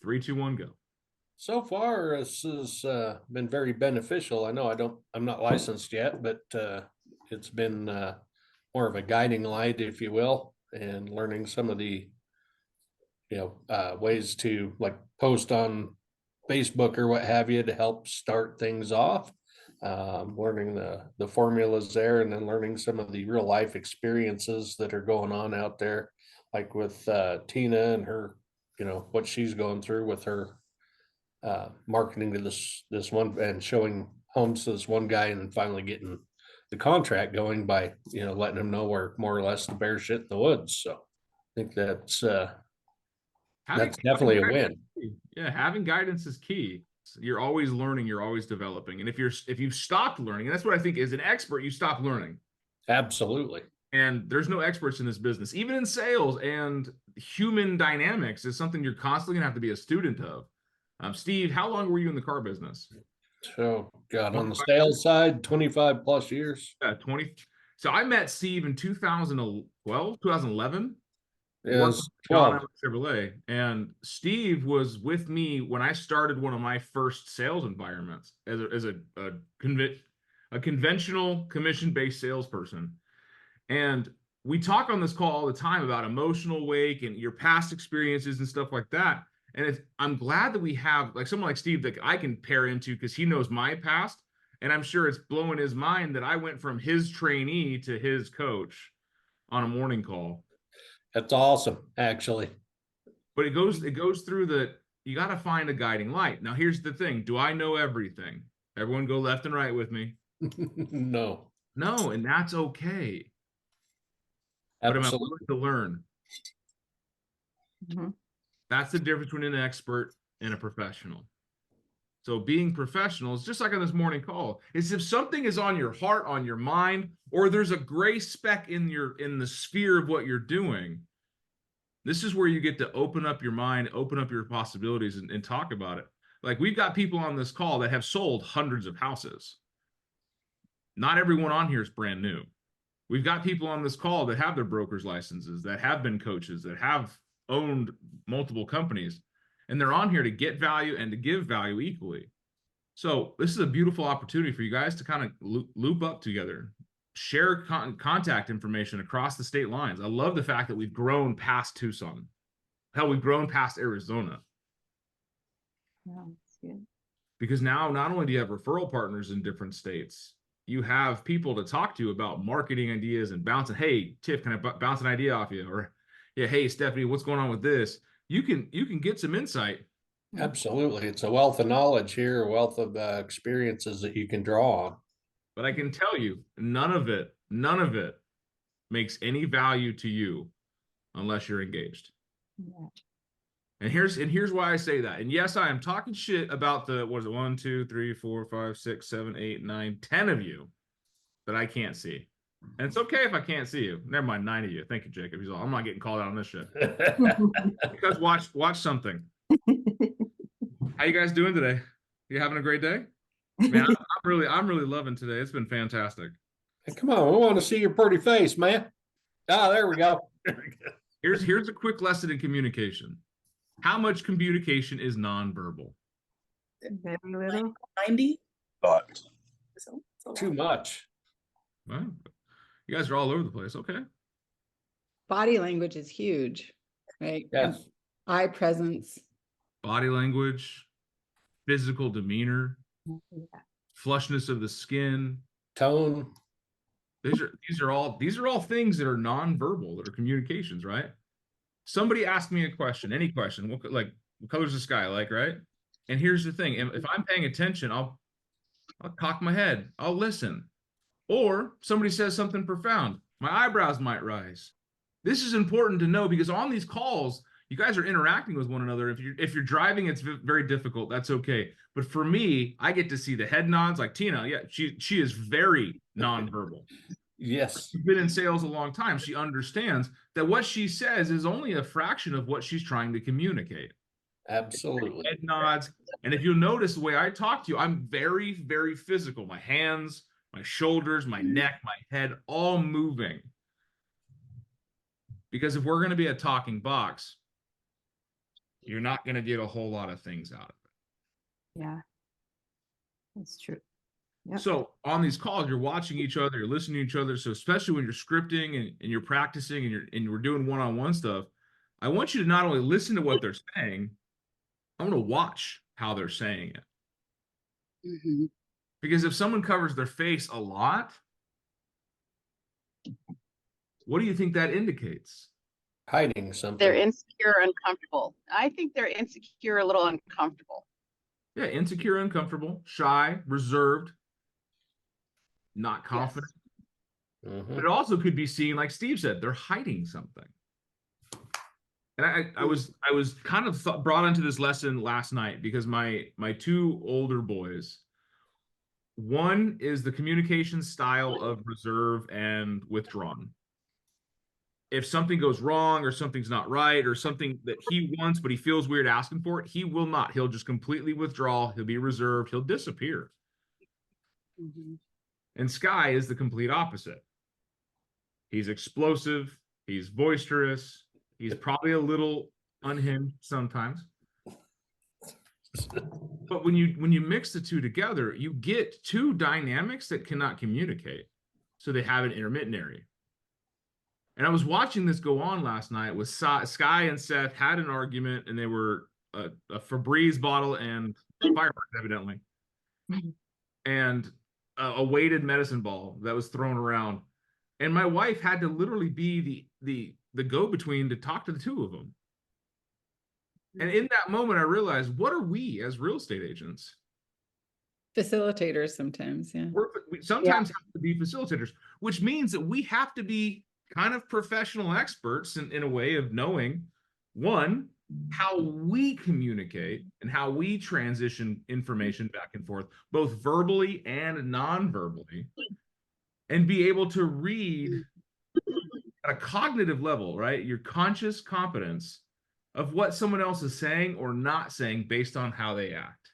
Three, two, one, go. So far, this has been very beneficial. I know I'm not licensed yet, but it's been more of a guiding light, if you will, and learning some of the ways to like post on Facebook or what have you to help start things off. Learning the formulas there, and then learning some of the real life experiences that are going on out there, like with Tina and her, what she's going through with her marketing to this one and showing homes to this one guy, and then finally getting the contract going by letting him know where more or less the bear shit in the woods. So I think that's definitely a win. Yeah, having guidance is key. You're always learning, you're always developing. And if you've stopped learning, and that's what I think, as an expert, you stop learning. Absolutely. And there's no experts in this business. Even in sales, and human dynamics is something you're constantly gonna have to be a student of. Steve, how long were you in the car business? So, God, on the sales side, 25 plus years. Yeah, 20. So I met Steve in 2012, 2011. Worked Is with John 12. Chevrolet, and Steve was with me when I started one of my first sales environments as a conventional commission-based salesperson. And we talk on this call all the time about emotional wake and your past experiences and stuff like that. And I'm glad that we have like someone like Steve that I can pair into, because he knows my past. And I'm sure it's blowing his mind that I went from his trainee to his coach on a morning call. That's awesome, actually. But it goes through you got to find a guiding light. Now, here's the thing. Do I know everything? Everyone go left and right with me. No. No, and that's okay. But am I willing Absolutely. to learn? Mhm. That's the difference between an expert and a professional. So being professional is just like on this morning call. Is if something is on your heart, on your mind, or there's a gray speck in the sphere of what you're doing, this is where you get to open up your mind, open up your possibilities, and talk about it. Like, we've got people on this call that have sold hundreds of houses. Not everyone on here is brand new. We've got people on this call that have their broker's licenses, that have been coaches, that have owned multiple companies, and they're on here to get value and to give value equally. So this is a beautiful opportunity for you guys to kind of loop up together, share contact information across the state lines. I love the fact that we've grown past Tucson. Hell, we've grown past Arizona. Yeah, that's good. Because now not only do you have referral partners in different states, you have people to talk to about marketing ideas and bouncing. Hey, Tiff, can I bounce an idea off you? Or, yeah, hey, Stephanie, what's going on with this? You can get some insight. Absolutely. It's a wealth of knowledge here, a wealth of experiences that you can draw on. But I can tell you, none of it makes any value to you unless you're engaged. Yeah. And here's why I say that. And yes, I am talking shit about the, what is it, 1, 2, 3, 4, 5, 6, 7, 8, 9, 10 of you that I can't see. And it's okay if I can't see you. Never mind, 9 of you. Thank you, Jacob. He's all, I'm not getting called out on this shit. Because watch something. How you guys doing today? You having a great day? Man, I'm really loving today. It's been fantastic. Hey, come on, we want to see your pretty face, man. Ah, there we go. Here's a quick lesson in communication. How much communication is nonverbal? Very little. 90. But So, too much. Well, you guys are all over the place. Okay. Body language is huge, right? Yes. Eye presence. Body language, physical demeanor, Yeah. flushness of the skin. Tone. These are all things that are nonverbal, that are communications, right? Somebody asked me a question, any question, what color's the sky like, right? And here's the thing: if I'm paying attention, I'll cock my head, I'll listen. Or somebody says something profound, my eyebrows might rise. This is important to know, because on these calls, you guys are interacting with one another. If you're driving, it's very difficult. That's okay. But for me, I get to see the head nods, like Tina. Yeah, she is very nonverbal. Yes. She's been in sales a long time. She understands that what she says is only a fraction of what she's trying to communicate. Absolutely. Head nods. And if you'll notice the way I talk to you, I'm very, very physical. My hands, my shoulders, my neck, my head, all moving. Because if we're going to be a talking box, you're not going to get a whole lot of things out of it. Yeah. That's true. Yep. So on these calls, you're watching each other, you're listening to each other. So especially when you're scripting and you're practicing and we're doing one-on-one stuff, I want you to not only listen to what they're saying, I want to watch how they're saying it. Mhm. Because if someone covers their face a lot, what do you think that indicates? Hiding something. They're insecure, uncomfortable. I think they're insecure, a little uncomfortable. Yeah, insecure, uncomfortable, shy, reserved, not confident. Mhm. But it also could be seen, like Steve said, they're hiding something. And I was kind of brought into this lesson last night because my two older boys, one is the communication style of reserve and withdrawn. If something goes wrong or something's not right or something that he wants but he feels weird asking for it, he will not. He'll just completely withdraw. He'll be reserved. He'll disappear. Mhm. And Sky is the complete opposite. He's explosive. He's boisterous. He's probably a little unhinged sometimes. But when you mix the two together, you get two dynamics that cannot communicate. So they have an intermittent area. And I was watching this go on last night with Sky and Seth had an argument, and they were a Febreze bottle and fireworks, evidently, and a weighted medicine ball that was thrown around. And my wife had to literally be the go-between to talk to the two of them. And in that moment, I realized, what are we as real estate agents? Facilitators sometimes, yeah. We sometimes have to be facilitators, which means that we have to be kind of professional experts in a way of knowing, one, how we communicate and how we transition information back and forth, both verbally and non-verbally, and be able to read at a cognitive level, right? Your conscious competence of what someone else is saying or not saying based on how they act.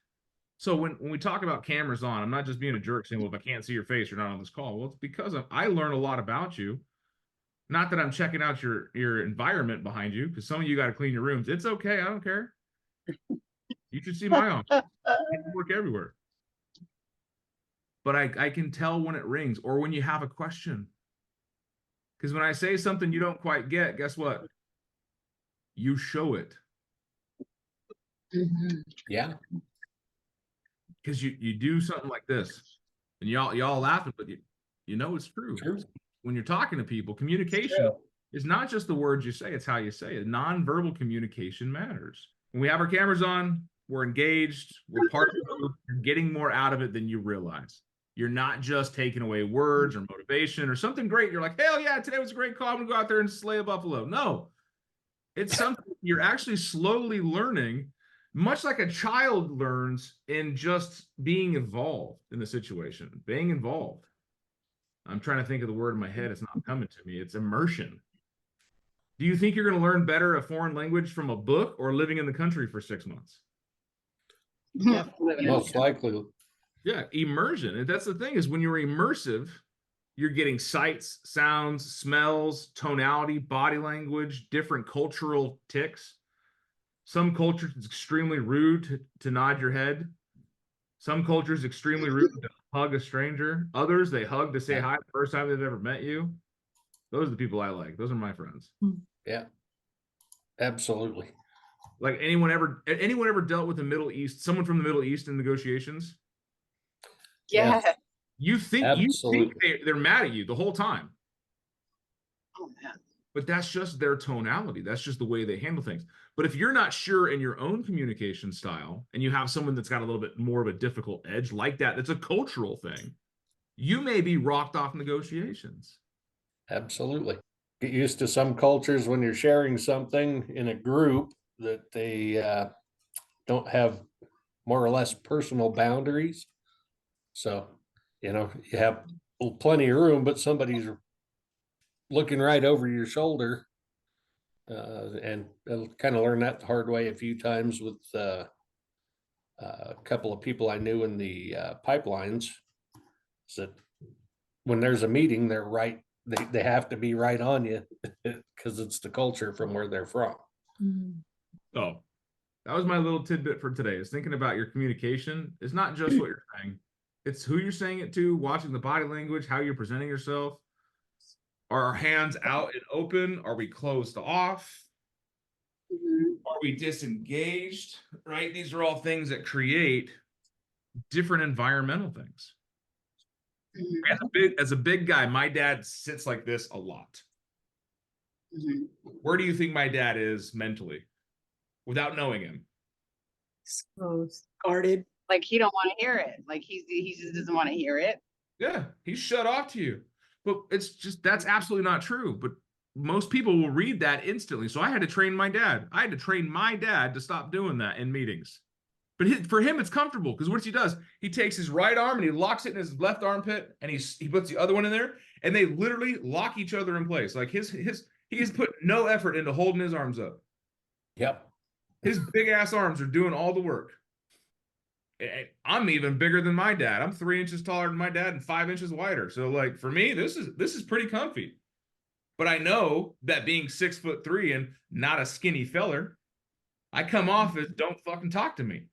So when we talk about cameras on, I'm not just being a jerk saying, well, if I can't see your face, you're not on this call. Well, it's because I learn a lot about you. Not that I'm checking out your environment behind you, because some of you got to clean your rooms. It's okay. I don't care. You should see my office. I work everywhere. But I can tell when it rings or when you have a question. Because when I say something you don't quite get, guess what? You show it. Mhm. Yeah. Because you do something like this, and y'all laughing, but you know it's true. True. When you're talking to people, communication is not just the words you say, it's how you say it. Non-verbal communication matters. When we have our cameras on, we're engaged, we're part of the group, you're getting more out of it than you realize. You're not just taking away words or motivation or something great. You're like, hell yeah, today was a great call. I'm gonna go out there and slay a buffalo. No, it's something you're actually slowly learning, much like a child learns in just being involved in the situation, being involved. I'm trying to think of the word in my head. It's not coming to me. It's immersion. Do you think you're going to learn better a foreign language from a book or living in the country for 6 months? Most likely. Yeah, immersion. And that's the thing, is when you're immersive, you're getting sights, sounds, smells, tonality, body language, different cultural tics. Some cultures it's extremely rude to nod your head. Some cultures extremely rude to hug a stranger. Others, they hug to say hi the first time they've ever met you. Those are the people I like. Those are my friends. Yeah. Absolutely. Like anyone ever dealt with the Middle East, someone from the Middle East in negotiations? Yeah. You think Absolutely. they're mad at you the whole time. Oh, man. But that's just their tonality. That's just the way they handle things. But if you're not sure in your own communication style and you have someone that's got a little bit more of a difficult edge like that, that's a cultural thing, you may be rocked off negotiations. Absolutely. Get used to some cultures when you're sharing something in a group that they don't have more or less personal boundaries. So, you have plenty of room, but somebody's looking right over your shoulder. And I'll kind of learn that the hard way a few times with a couple of people I knew in the pipelines. So when there's a meeting, they're right. They have to be right on you because it's the culture from where they're from. Mhm. Oh, That was my little tidbit for today, is thinking about your communication. It's not just what you're saying. It's who you're saying it to, watching the body language, how you're presenting yourself. Are our hands out and open? Are we closed off? Mhm. Are we disengaged? Right? These are all things that create different environmental things. Mhm. As a big guy, my dad sits like this a lot. Mhm. Where do you think my dad is mentally without knowing him? Close. Guarded. Like he don't want to hear it. Like he just doesn't want to hear it. Yeah, he's shut off to you. But it's just, that's absolutely not true. But most people will read that instantly. So I had to train my dad. I had to train my dad to stop doing that in meetings. But for him, it's comfortable because what he does, he takes his right arm and he locks it in his left armpit, and he puts the other one in there, and they literally lock each other in place. Like he has put no effort into holding his arms up. Yep. His big ass arms are doing all the work. I'm even bigger than my dad. I'm 3 inches taller than my dad and 5 inches wider. So like for me, this is pretty comfy. But I know that being 6'3" and not a skinny feller, I come off as don't fucking talk to me.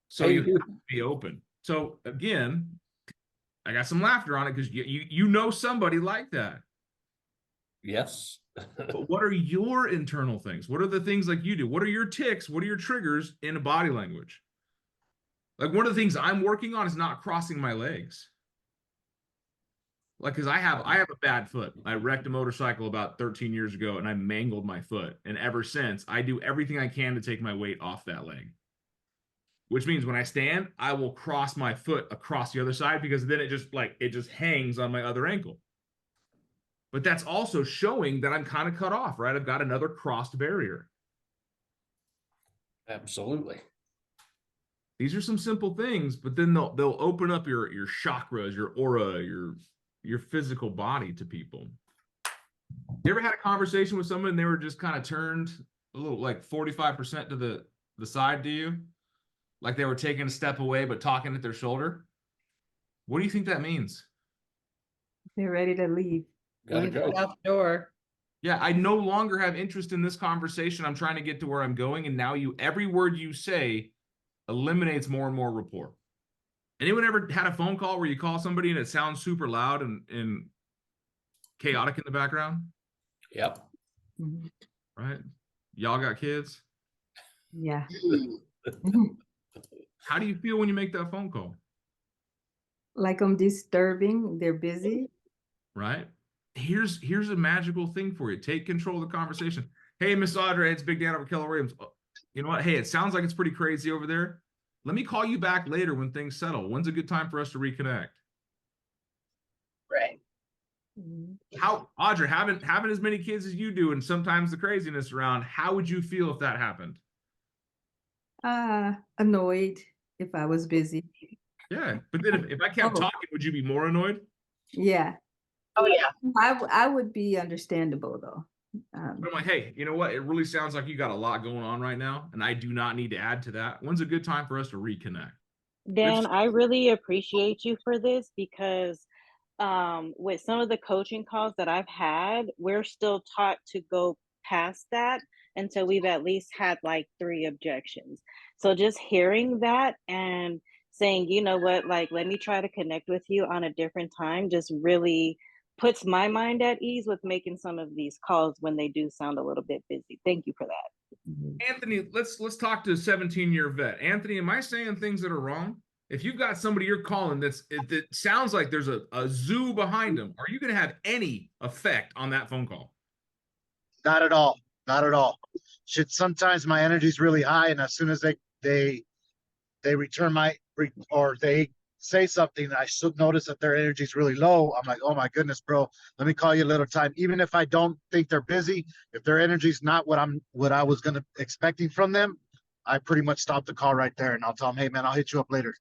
So Hey, you have to be open. So again, I got some laughter on it because you know somebody like that. yes. But what are your internal things? What are the things like you do? What are your tics? What are your triggers in a body language? Like one of the things I'm working on is not crossing my legs. Like, cause I have a bad foot. I wrecked a motorcycle about 13 years ago and I mangled my foot. And ever since, I do everything I can to take my weight off that leg. Which means when I stand, I will cross my foot across the other side because then it just hangs on my other ankle. But that's also showing that I'm kind of cut off, right? I've got another crossed barrier. Absolutely. These are some simple things, but then they'll open up your chakras, your aura, your physical body to people. You ever had a conversation with someone and they were just kind of turned a little like 45% to the side to you? Like they were taking a step away but talking at their shoulder? What do you think that means? They're ready to leave. Gotta Going go. out the door. Yeah, I no longer have interest in this conversation. I'm trying to get to where I'm going, and now every word you say eliminates more and more rapport. Anyone ever had a phone call where you call somebody and it sounds super loud and chaotic in the background? Yep. Mhm. Right? Y'all got kids? Yeah. Mhm. How do you feel when you make that phone call? Like I'm disturbing. They're busy. Right? Here's a magical thing for you. Take control of the conversation. Hey, Miss Audrey, it's Big Dan over Keller Williams. You know what? Hey, it sounds like it's pretty crazy over there. Let me call you back later when things settle. When's a good time for us to reconnect? Right. Mhm. How, Audrey, having as many kids as you do and sometimes the craziness around, how would you feel if that happened? Annoyed if I was busy. Yeah, but then if I kept Oh. talking, would you be more annoyed? Yeah. Oh yeah. I would be understandable though. But I'm like, hey, you know what? It really sounds like you got a lot going on right now, and I do not need to add to that. When's a good time for us to reconnect? Dan, I really appreciate you for this because with some of the coaching calls that I've had, we're still taught to go past that until we've at least had like 3 objections. So just hearing that and saying, you know what, like, let me try to connect with you on a different time just really puts my mind at ease with making some of these calls when they do sound a little bit busy. Thank you for that. Mhm. Anthony, let's talk to a 17-year vet. Anthony, am I saying things that are wrong? If you've got somebody you're calling that sounds like there's a zoo behind them, are you going to have any effect on that phone call? Not at all. Not at all. Shit, sometimes my energy's really high, and as soon as they return or they say something, I should notice that their energy's really low. I'm like, oh my goodness, bro, let me call you a little time. Even if I don't think they're busy, if their energy's not what I was expecting from them, I pretty much stop the call right there, and I'll tell them, hey man, I'll hit you up later.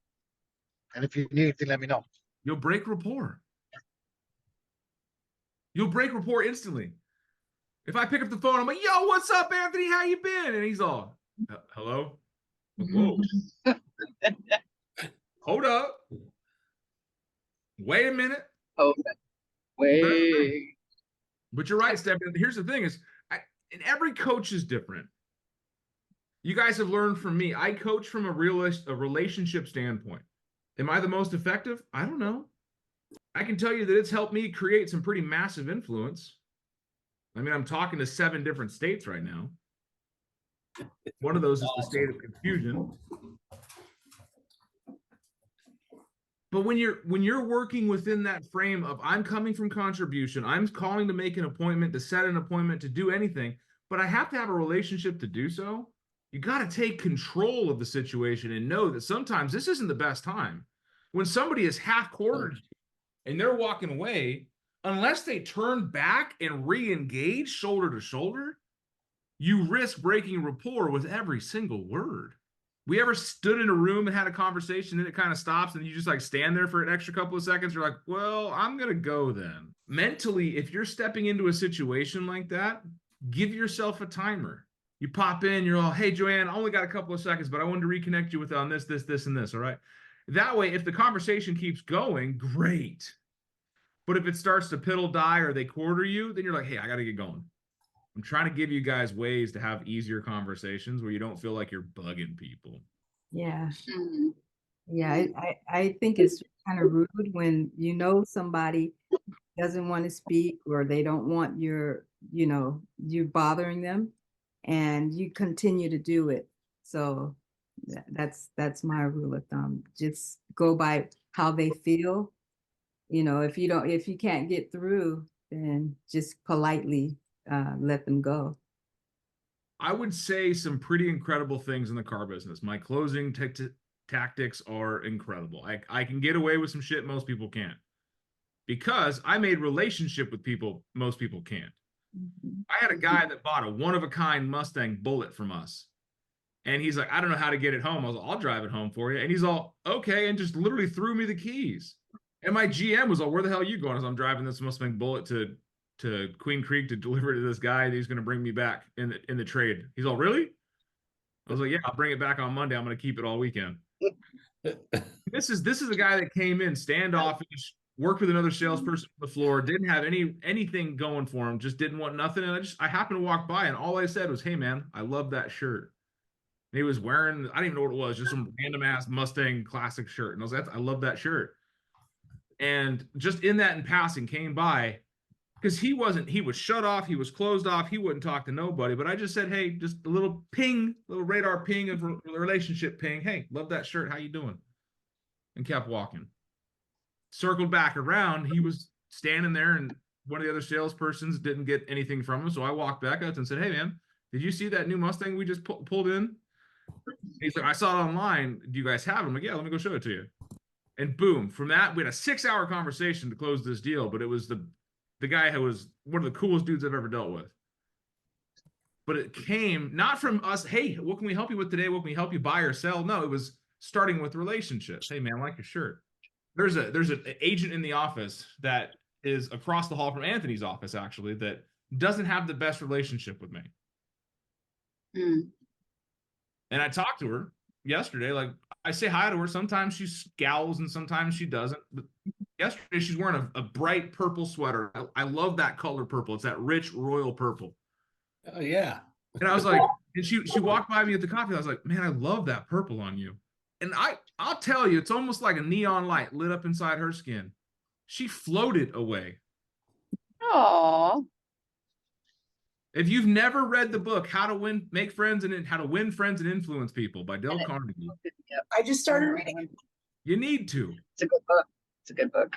And if you need anything, let me know. You'll break rapport. You'll break rapport instantly. If I pick up the phone, I'm like, yo, what's up, Anthony? How you been? And he's all, hello? Whoa. Hold up. Wait a minute. Oh, way. But you're right, Steph. Here's the thing is, and every coach is different. You guys have learned from me. I coach from a relationship standpoint. Am I the most effective? I don't know. I can tell you that it's helped me create some pretty massive influence. I mean, I'm talking to 7 different states right now. One of those is the state of confusion. But when you're working within that frame of I'm coming from contribution, I'm calling to make an appointment, to set an appointment, to do anything, but I have to have a relationship to do so. You got to take control of the situation and know that sometimes this isn't the best time. When somebody is half quartered and they're walking away, unless they turn back and re-engage shoulder to shoulder, you risk breaking rapport with every single word. We ever stood in a room and had a conversation and it kind of stops and you just like stand there for an extra couple of seconds? You're like, well, I'm going to go then. Mentally, if you're stepping into a situation like that, give yourself a timer. You pop in, you're all, hey, Joanne, I only got a couple of seconds, but I wanted to reconnect you with on this, and this. All right. That way, if the conversation keeps going, great. But if it starts to piddle die or they quarter you, then you're like, hey, I got to get going. I'm trying to give you guys ways to have easier conversations where you don't feel like you're bugging people. Yeah. Mhm. Yeah. I think it's kind of rude when you know somebody doesn't want to speak or they don't want you're bothering them and you continue to do it. So that's my rule of thumb. Just go by how they feel. If you can't get through, then just politely let them go. I would say some pretty incredible things in the car business. My closing tactics are incredible. I can get away with some shit most people can't because I made relationship with people most people can't. Mhm. I had a guy that bought a one-of-a-kind Mustang Bullet from us. And he's like, I don't know how to get it home. I was like, I'll drive it home for you. And he's all, okay, and just literally threw me the keys. And my GM was all, where the hell are you going? As I'm driving this Mustang Bullet to Queen Creek to deliver it to this guy that he's going to bring me back in the trade. He's all, really? I was like, yeah, I'll bring it back on Monday. I'm going to keep it all weekend. This is a guy that came in standoffish, worked with another salesperson on the floor, didn't have anything going for him, just didn't want nothing. And I happened to walk by and all I said was, hey man, I love that shirt. And he was wearing, I don't even know what it was, just some random ass Mustang classic shirt. And I was like, I love that shirt. And just in that in passing came by because he was shut off, he was closed off, he wouldn't talk to nobody. But I just said, hey, just a little ping, little radar ping of relationship ping. Hey, love that shirt. How you doing? And kept walking. Circled back around, he was standing there and one of the other salespersons didn't get anything from him. So I walked back up and said, hey man, did you see that new Mustang we just pulled in? He's like, I saw it online. Do you guys have it? I'm like, yeah, let me go show it to you. And boom, from that, we had a 6-hour conversation to close this deal, but it was the guy who was one of the coolest dudes I've ever dealt with. But it came not from us, hey, what can we help you with today? What can we help you buy or sell? No, it was starting with relationships. Hey man, I like your shirt. There's an agent in the office that is across the hall from Anthony's office, actually, that doesn't have the best relationship with me. Mm. And I talked to her yesterday. Like, I say hi to her. Sometimes she scowls and sometimes she doesn't. But yesterday, she's wearing a bright purple sweater. I love that color purple. It's that rich royal purple. Oh, yeah. And I was like, and she walked by me at the coffee. I was like, man, I love that purple on you. And I'll tell you, it's almost like a neon light lit up inside her skin. She floated away. Oh, If you've never read the book How to Win Friends and Influence People by Dale Carnegie, I just started reading it. you need to it's a good book. It's a good book.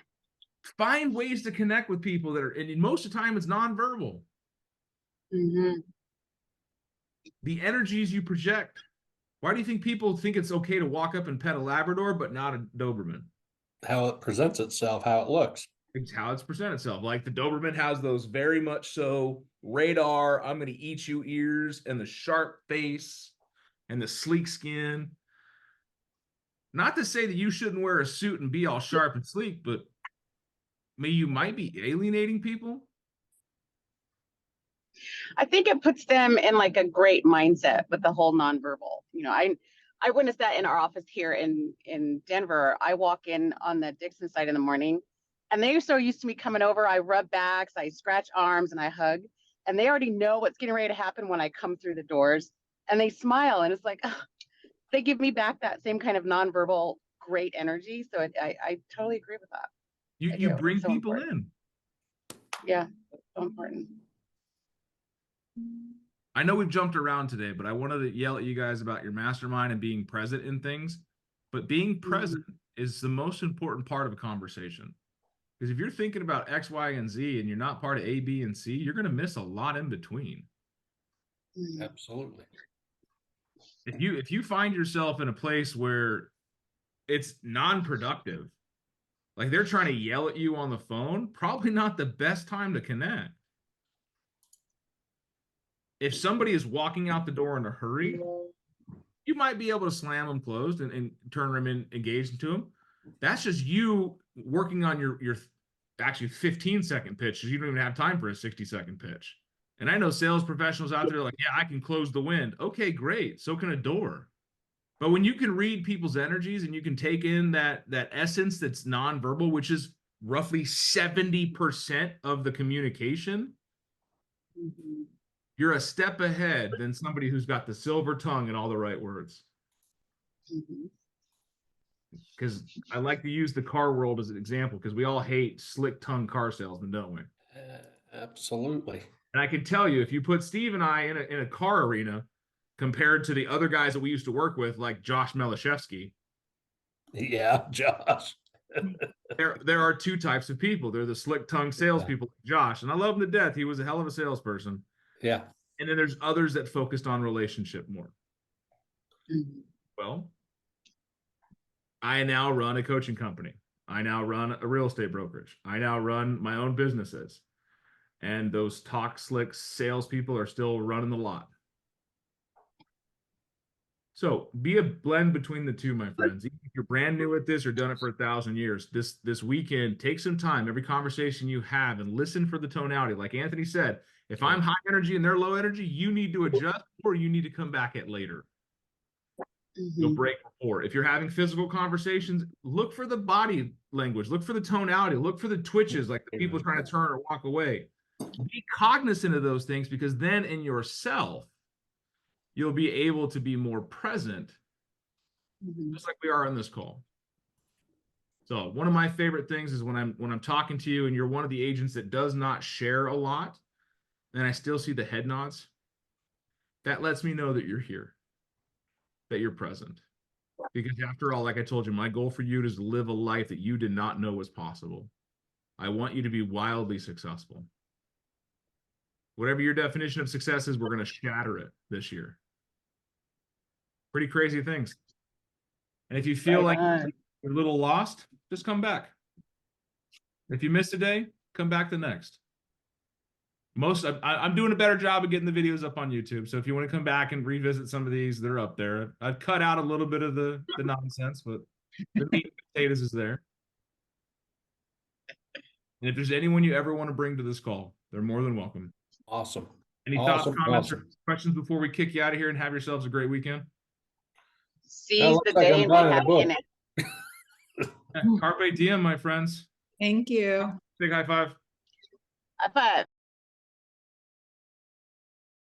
find ways to connect with people that are, and most of the time it's nonverbal. Mm-hmm. The energies you project. Why do you think people think it's okay to walk up and pet a Labrador but not a Doberman? How it presents itself, how it looks. It's how it's presented itself. Like the Doberman has those very much so radar, I'm going to eat you ears, and the sharp face and the sleek skin. Not to say that you shouldn't wear a suit and be all sharp and sleek, but you might be alienating people. I think it puts them in like a great mindset with the whole nonverbal. I witnessed that in our office here in Denver. I walk in on the Dixon side in the morning, and they're so used to me coming over. I rub backs, I scratch arms, and I hug, and they already know what's getting ready to happen when I come through the doors. and they smile, and it's like they give me back that same kind of nonverbal great energy. So I totally agree with that. You do. bring It's so people important. in. Yeah, so important. I know we've jumped around today, but I wanted to yell at you guys about your mastermind and being present in things. But being present is the most important part of a conversation. Because if you're thinking about X, Y, and Z and you're not part of A, B, and C, you're going to miss a lot in between. Absolutely. If you find yourself in a place where it's non-productive, like they're trying to yell at you on the phone, probably not the best time to connect. If somebody is walking out the door in a hurry, you might be able to slam them closed and turn them in, engaged into them. That's just you working on your actually 15-second pitch because you don't even have time for a 60-second pitch. And I know sales professionals out there like, yeah, I can close the wind. Okay, great. So can a door. But when you can read people's energies and you can take in that essence that's nonverbal, which is roughly 70% of the communication, you're a step ahead than somebody who's got the silver tongue and all the right words. Because I like to use the car world as an example because we all hate slick tongue car salesmen, don't we? Absolutely. And I can tell you, if you put Steve and I in a car arena compared to the other guys that we used to work with, like Josh Melishevsky, Yeah, Josh. there are two types of people. They're the slick tongue salespeople, like Josh, and I love him to death. He was a hell of a salesperson. Yeah. And then there's others that focused on relationship more. Well, I now run a coaching company. I now run a real estate brokerage. I now run my own businesses. And those talk slick salespeople are still running the lot. So be a blend between the two, my friends. Even if you're brand new at this or done it for 1,000 years, this weekend, take some time, every conversation you have, and listen for the tonality. Like Anthony said, if I'm high energy and they're low energy, you need to adjust or you need to come back at later. You'll break rapport. If you're having physical conversations, look for the body language, look for the tonality, look for the twitches, like the people trying to turn or walk away. Be cognizant of those things because then in yourself, you'll be able to be more present, just like we are on this call. So one of my favorite things is when I'm talking to you and you're one of the agents that does not share a lot, and I still see the head nods. That lets me know that you're here, that you're present. Because after all, like I told you, my goal for you is to live a life that you did not know was possible. I want you to be wildly successful. Whatever your definition of success is, we're going to shatter it this year. Pretty crazy things. And if you feel like you're a little lost, just come back. If you missed a day, come back the next. I'm doing a better job of getting the videos up on YouTube. So if you want to come back and revisit some of these, they're up there. I've cut out a little bit of the nonsense, but the meat and potatoes is there. And if there's anyone you ever want to bring to this call, they're more than welcome. Awesome. Any thoughts, comments, or questions before we kick you out of here and have yourselves a great weekend? Seize the day and be happy in it. Carpe diem, my friends. Thank you. Big high five. High five.